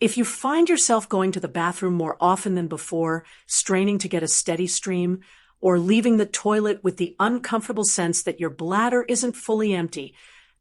If you find yourself going to the bathroom more often than before, straining to get a steady stream, or leaving the toilet with the uncomfortable sense that your bladder isn't fully empty,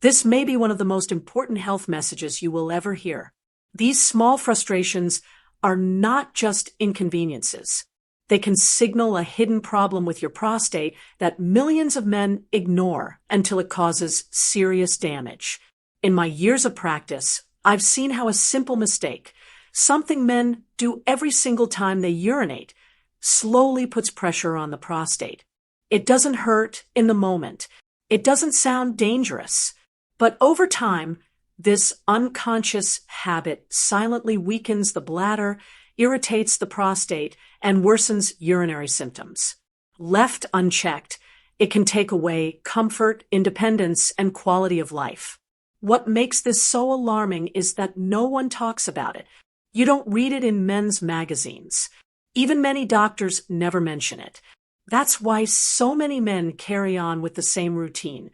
this may be one of the most important health messages you will ever hear. These small frustrations are not just inconveniences. They can signal a hidden problem with your prostate that millions of men ignore until it causes serious damage. In my years of practice, I've seen how a simple mistake, something men do every single time they urinate, slowly puts pressure on the prostate. It doesn't hurt in the moment. It doesn't sound dangerous. But over time, this unconscious habit silently weakens the bladder, irritates the prostate, and worsens urinary symptoms. Left unchecked, it can take away comfort, independence, and quality of life. What makes this so alarming is that no one talks about it. You don't read it in men's magazines. Even many doctors never mention it. That's why so many men carry on with the same routine,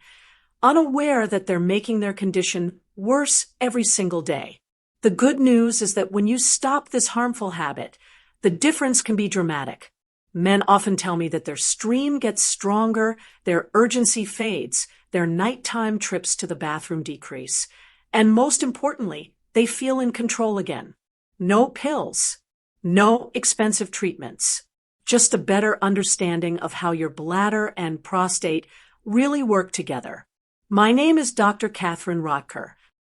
unaware that they're making their condition worse every single day. The good news is that when you stop this harmful habit, the difference can be dramatic. Men often tell me that their stream gets stronger, their urgency fades, their nighttime trips to the bathroom decrease, and most importantly, they feel in control again. No pills, no expensive treatments, just a better understanding of how your bladder and prostate really work together. My name is Dr. Katherine Rotker.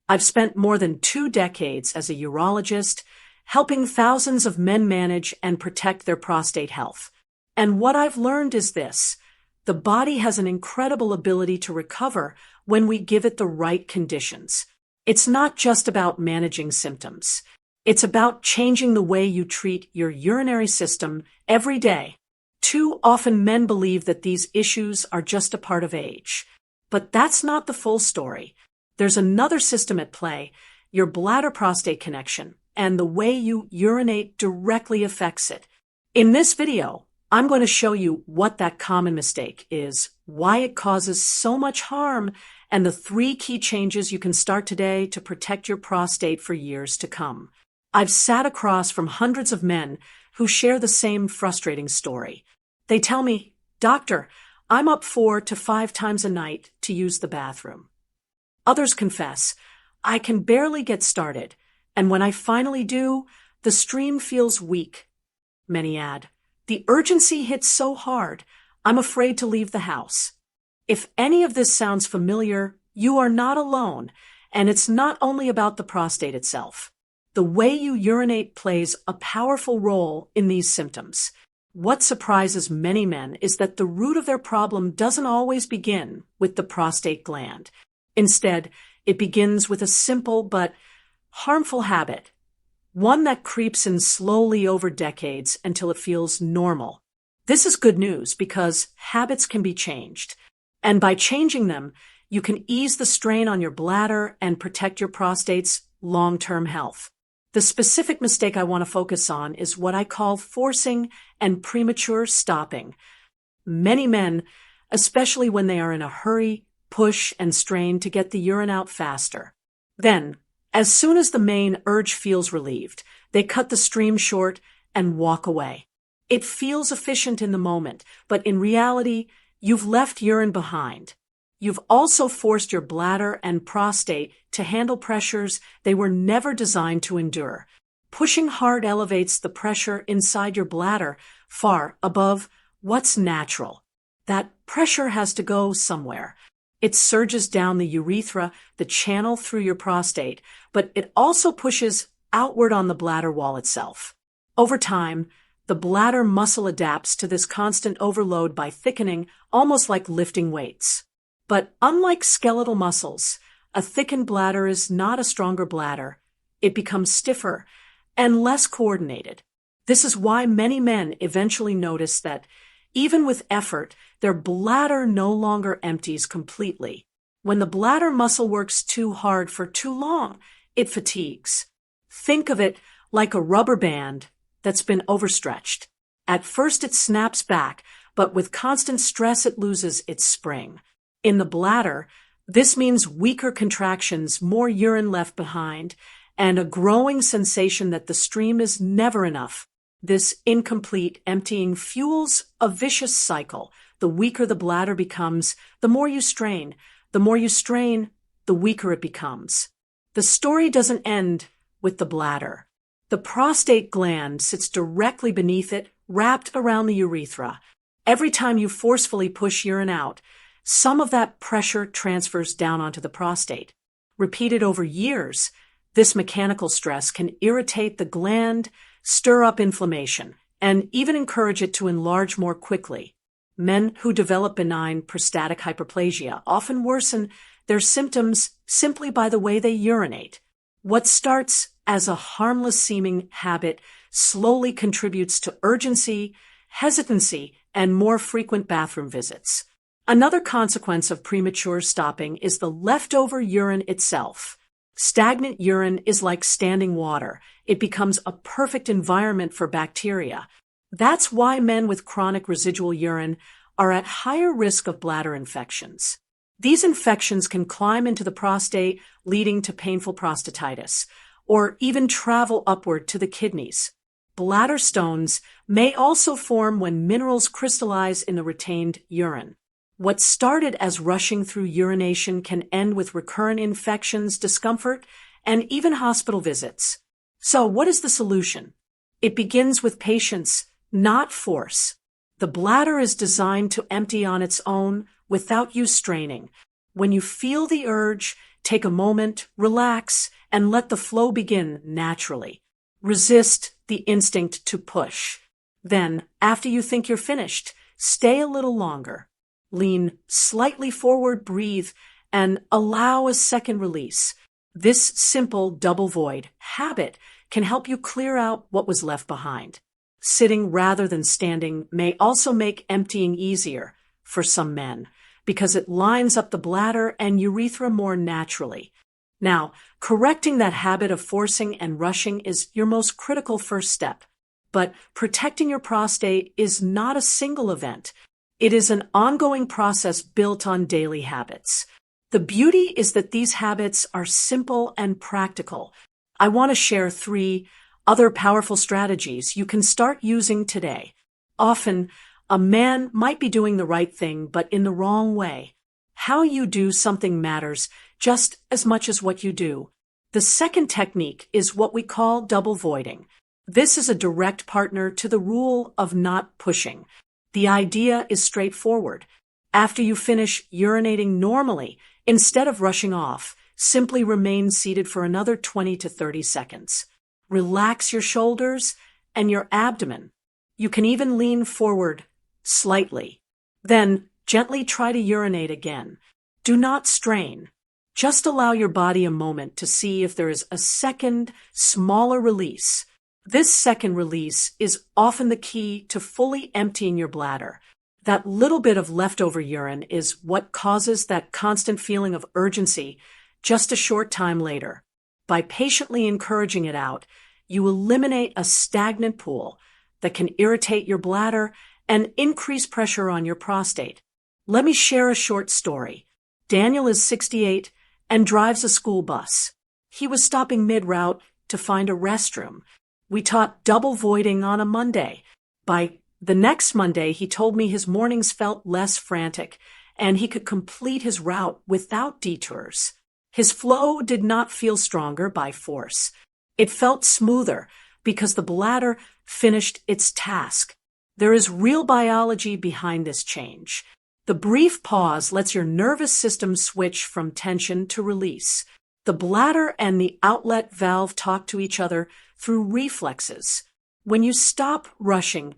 I've spent more than 2 decades as a urologist, helping thousands of men manage and protect their prostate health. And what I've learned is this: the body has an incredible ability to recover when we give it the right conditions. It's not just about managing symptoms. It's about changing the way you treat your urinary system every day. Too often men believe that these issues are just a part of age. But that's not the full story. There's another system at play, your bladder-prostate connection, and the way you urinate directly affects it. In this video, I'm going to show you what that common mistake is, why it causes so much harm, and the 3 key changes you can start today to protect your prostate for years to come. I've sat across from hundreds of men who share the same frustrating story. They tell me, "Doctor, I'm up 4 to 5 times a night to use the bathroom." Others confess, "I can barely get started, and when I finally do, the stream feels weak." Many add, "The urgency hits so hard, I'm afraid to leave the house." If any of this sounds familiar, you are not alone, and it's not only about the prostate itself. The way you urinate plays a powerful role in these symptoms. What surprises many men is that the root of their problem doesn't always begin with the prostate gland. Instead, it begins with a simple but harmful habit, one that creeps in slowly over decades until it feels normal. This is good news because habits can be changed, and by changing them, you can ease the strain on your bladder and protect your prostate's long-term health. The specific mistake I want to focus on is what I call forcing and premature stopping. Many men, especially when they are in a hurry, push and strain to get the urine out faster. Then, as soon as the main urge feels relieved, they cut the stream short and walk away. It feels efficient in the moment, but in reality, you've left urine behind. You've also forced your bladder and prostate to handle pressures they were never designed to endure. Pushing hard elevates the pressure inside your bladder far above what's natural. That pressure has to go somewhere. It surges down the urethra, the channel through your prostate, but it also pushes outward on the bladder wall itself. Over time, the bladder muscle adapts to this constant overload by thickening, almost like lifting weights. But unlike skeletal muscles, a thickened bladder is not a stronger bladder. It becomes stiffer and less coordinated. This is why many men eventually notice that, even with effort, their bladder no longer empties completely. When the bladder muscle works too hard for too long, it fatigues. Think of it like a rubber band that's been overstretched. At first it snaps back, but with constant stress it loses its spring. In the bladder, this means weaker contractions, more urine left behind, and a growing sensation that the stream is never enough. This incomplete emptying fuels a vicious cycle. The weaker the bladder becomes, the more you strain. The more you strain, the weaker it becomes. The story doesn't end with the bladder. The prostate gland sits directly beneath it, wrapped around the urethra. Every time you forcefully push urine out, some of that pressure transfers down onto the prostate. Repeated over years, this mechanical stress can irritate the gland, stir up inflammation, and even encourage it to enlarge more quickly. Men who develop benign prostatic hyperplasia often worsen their symptoms simply by the way they urinate. What starts as a harmless-seeming habit slowly contributes to urgency, hesitancy, and more frequent bathroom visits. Another consequence of premature stopping is the leftover urine itself. Stagnant urine is like standing water. It becomes a perfect environment for bacteria. That's why men with chronic residual urine are at higher risk of bladder infections. These infections can climb into the prostate, leading to painful prostatitis, or even travel upward to the kidneys. Bladder stones may also form when minerals crystallize in the retained urine. What started as rushing through urination can end with recurrent infections, discomfort, and even hospital visits. So what is the solution? It begins with patience, not force. The bladder is designed to empty on its own without you straining. When you feel the urge, take a moment, relax, and let the flow begin naturally. Resist the instinct to push. Then, after you think you're finished, stay a little longer. Lean slightly forward, breathe, and allow a second release. This simple double void habit can help you clear out what was left behind. Sitting rather than standing may also make emptying easier for some men because it lines up the bladder and urethra more naturally. Now, correcting that habit of forcing and rushing is your most critical first step. But protecting your prostate is not a single event. It is an ongoing process built on daily habits. The beauty is that these habits are simple and practical. I want to share 3 other powerful strategies you can start using today. Often, a man might be doing the right thing, but in the wrong way. How you do something matters just as much as what you do. The second technique is what we call double voiding. This is a direct partner to the rule of not pushing. The idea is straightforward. After you finish urinating normally, instead of rushing off, simply remain seated for another 20 to 30 seconds. Relax your shoulders and your abdomen. You can even lean forward slightly. Then gently try to urinate again. Do not strain. Just allow your body a moment to see if there is a second, smaller release. This second release is often the key to fully emptying your bladder. That little bit of leftover urine is what causes that constant feeling of urgency just a short time later. By patiently encouraging it out, you eliminate a stagnant pool that can irritate your bladder and increase pressure on your prostate. Let me share a short story. Daniel is 68 and drives a school bus. He was stopping mid-route to find a restroom. We taught double voiding on a Monday. By the next Monday, he told me his mornings felt less frantic and he could complete his route without detours. His flow did not feel stronger by force. It felt smoother because the bladder finished its task. There is real biology behind this change. The brief pause lets your nervous system switch from tension to release. The bladder and the outlet valve talk to each other through reflexes. When you stop rushing,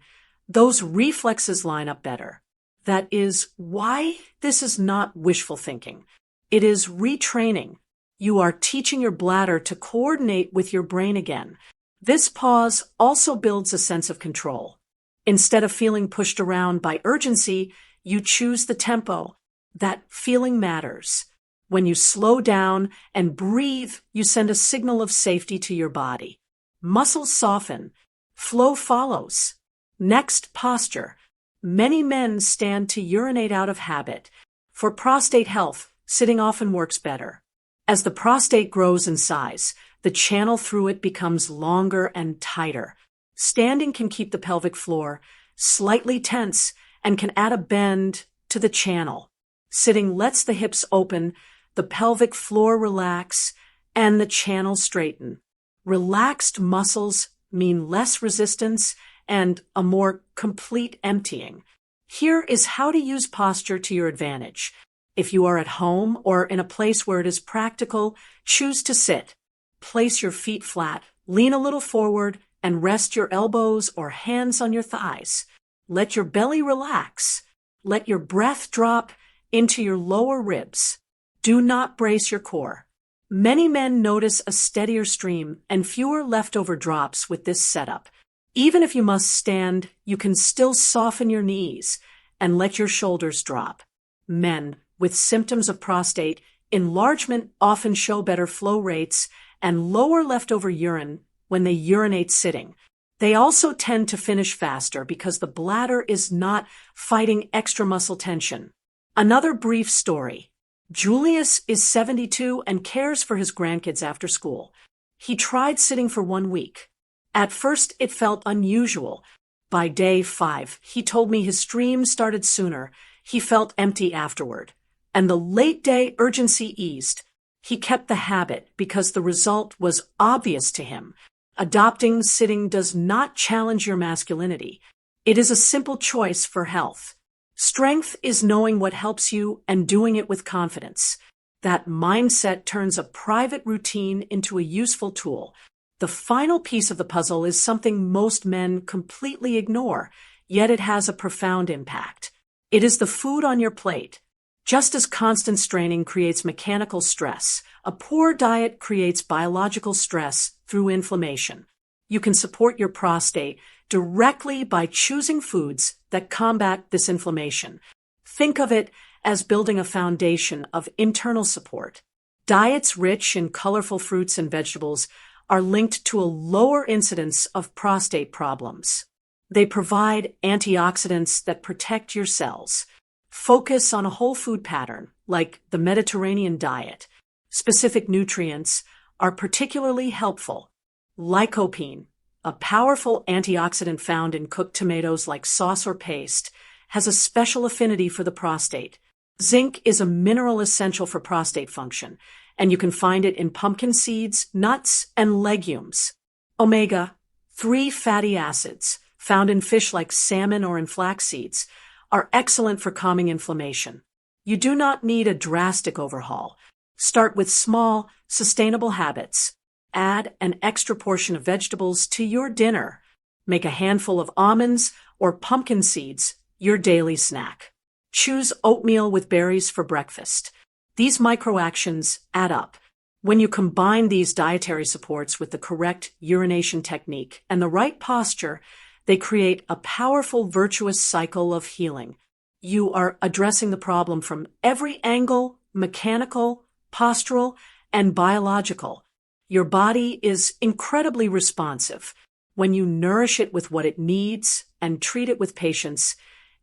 those reflexes line up better. That is why this is not wishful thinking. It is retraining. You are teaching your bladder to coordinate with your brain again. This pause also builds a sense of control. Instead of feeling pushed around by urgency, you choose the tempo. That feeling matters. When you slow down and breathe, you send a signal of safety to your body. Muscles soften. Flow follows. Next, posture. Many men stand to urinate out of habit. For prostate health, sitting often works better. As the prostate grows in size, The channel through it becomes longer and tighter. Standing can keep the pelvic floor slightly tense and can add a bend to the channel. Sitting lets the hips open, the pelvic floor relax, and the channel straighten. Relaxed muscles mean less resistance and a more complete emptying. Here is how to use posture to your advantage. If you are at home or in a place where it is practical, choose to sit. Place your feet flat, lean a little forward, and rest your elbows or hands on your thighs. Let your belly relax. Let your breath drop into your lower ribs. Do not brace your core. Many men notice a steadier stream and fewer leftover drops with this setup. Even if you must stand, you can still soften your knees and let your shoulders drop. Men with symptoms of prostate enlargement often show better flow rates and lower leftover urine when they urinate sitting. They also tend to finish faster because the bladder is not fighting extra muscle tension. Another brief story. Julius is 72 and cares for his grandkids after school. He tried sitting for 1 week. At first, it felt unusual. By day 5, he told me his stream started sooner. He felt empty afterward. And the late day urgency eased. He kept the habit because the result was obvious to him. Adopting sitting does not challenge your masculinity. It is a simple choice for health. Strength is knowing what helps you and doing it with confidence. That mindset turns a private routine into a useful tool. The final piece of the puzzle is something most men completely ignore, yet it has a profound impact. It is the food on your plate. Just as constant straining creates mechanical stress, a poor diet creates biological stress through inflammation. You can support your prostate directly by choosing foods that combat this inflammation. Think of it as building a foundation of internal support. Diets rich in colorful fruits and vegetables are linked to a lower incidence of prostate problems. They provide antioxidants that protect your cells. Focus on a whole food pattern, like the Mediterranean diet. Specific nutrients are particularly helpful. Lycopene, a powerful antioxidant found in cooked tomatoes like sauce or paste, has a special affinity for the prostate. Zinc is a mineral essential for prostate function, and you can find it in pumpkin seeds, nuts, and legumes. Omega-3 fatty acids, found in fish like salmon or in flax seeds, are excellent for calming inflammation. You do not need a drastic overhaul. Start with small, sustainable habits. Add an extra portion of vegetables to your dinner. Make a handful of almonds or pumpkin seeds your daily snack. Choose oatmeal with berries for breakfast. These microactions add up. When you combine these dietary supports with the correct urination technique and the right posture, they create a powerful virtuous cycle of healing. You are addressing the problem from every angle, mechanical, postural, and biological. Your body is incredibly responsive. When you nourish it with what it needs and treat it with patience,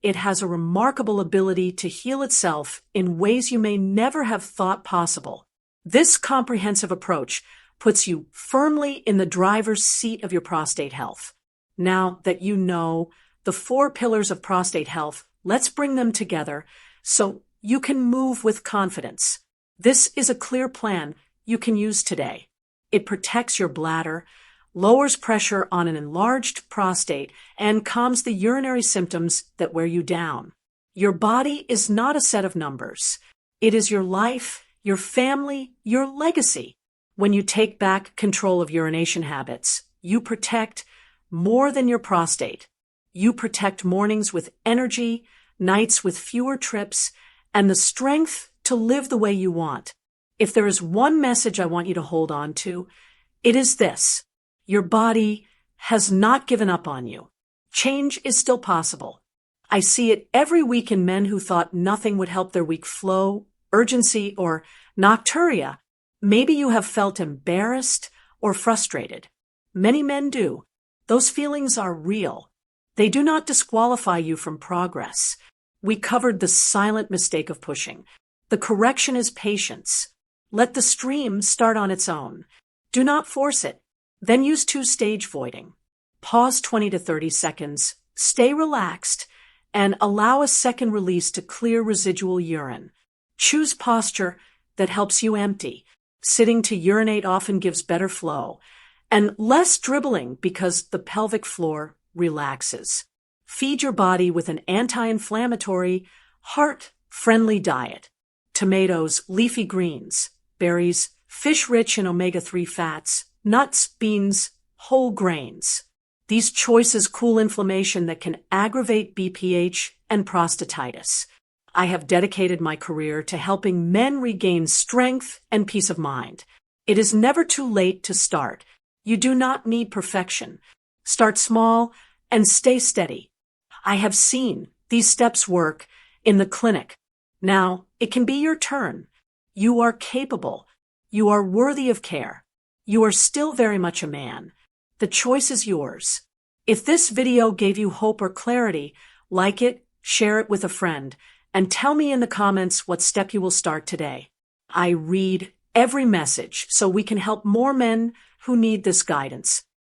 it has a remarkable ability to heal itself in ways you may never have thought possible. This comprehensive approach puts you firmly in the driver's seat of your prostate health. Now that you know the 4 pillars of prostate health, let's bring them together so you can move with confidence. This is a clear plan you can use today. It protects your bladder, lowers pressure on an enlarged prostate, and calms the urinary symptoms that wear you down. Your body is not a set of numbers. It is your life, your family, your legacy. When you take back control of urination habits, you protect more than your prostate. You protect mornings with energy, nights with fewer trips, and the strength to live the way you want. If there is one message I want you to hold on to, it is this. Your body has not given up on you. Change is still possible. I see it every week in men who thought nothing would help their weak flow, urgency, or nocturia. Maybe you have felt embarrassed or frustrated. Many men do. Those feelings are real. They do not disqualify you from progress. We covered the silent mistake of pushing. The correction is patience. Let the stream start on its own. Do not force it. Then use two-stage voiding. Pause 20 to 30 seconds, stay relaxed, and allow a second release to clear residual urine. Choose posture that helps you empty. Sitting to urinate often gives better flow, and less dribbling because the pelvic floor relaxes. Feed your body with an anti-inflammatory, heart-friendly diet. Tomatoes, leafy greens, berries, fish rich in omega-3 fats, nuts, beans, whole grains. These choices cool inflammation that can aggravate BPH and prostatitis. I have dedicated my career to helping men regain strength and peace of mind. It is never too late to start. You do not need perfection. Start small and stay steady. I have seen these steps work in the clinic. Now, it can be your turn. You are capable. You are worthy of care. You are still very much a man. The choice is yours. If this video gave you hope or clarity, like it, share it with a friend, and tell me in the comments what step you will start today. I read every message so we can help more men who need this guidance.